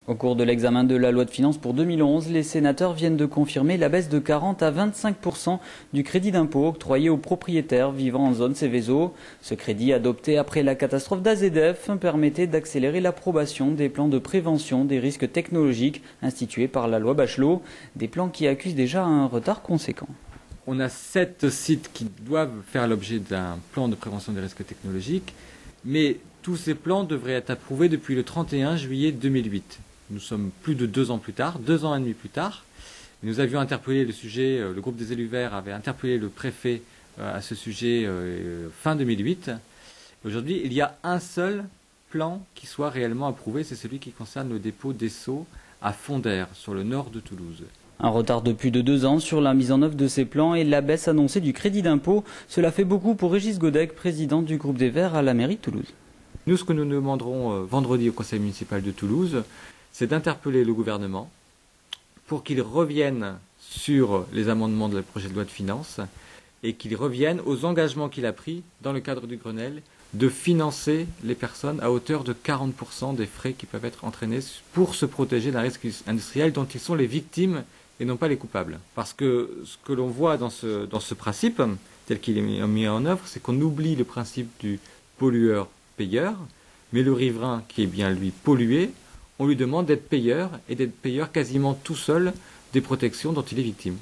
Au cours de l'examen de la loi de finances pour 2011, les sénateurs viennent de confirmer la baisse de 40 à 25% du crédit d'impôt octroyé aux propriétaires vivant en zone Céveso. Ce crédit, adopté après la catastrophe d'AZF, permettait d'accélérer l'approbation des plans de prévention des risques technologiques institués par la loi Bachelot, des plans qui accusent déjà un retard conséquent. On a 7 sites qui doivent faire l'objet d'un plan de prévention des risques technologiques, mais tous ces plans devraient être approuvés depuis le 31 juillet 2008. Nous sommes plus de 2 ans plus tard, 2 ans et demi plus tard. Nous avions interpellé le sujet, le groupe des élus verts avait interpellé le préfet à ce sujet fin 2008. Aujourd'hui, il y a un seul plan qui soit réellement approuvé, c'est celui qui concerne le dépôt d'Esso à Fondères, sur le nord de Toulouse. Un retard de plus de 2 ans sur la mise en œuvre de ces plans et la baisse annoncée du crédit d'impôt, cela fait beaucoup pour Régis Godec, président du groupe des Verts à la mairie de Toulouse. Nous, ce que nous demanderons vendredi au conseil municipal de Toulouse, c'est d'interpeller le gouvernement pour qu'il revienne sur les amendements de la projet de loi de finances et qu'il revienne aux engagements qu'il a pris dans le cadre du Grenelle de financer les personnes à hauteur de 40% des frais qui peuvent être entraînés pour se protéger d'un risque industriel dont ils sont les victimes et non pas les coupables. Parce que ce que l'on voit dans ce principe, tel qu'il est mis en œuvre, c'est qu'on oublie le principe du pollueur-payeur, mais le riverain qui est bien lui pollué, on lui demande d'être payeur et d'être payeur quasiment tout seul des protections dont il est victime.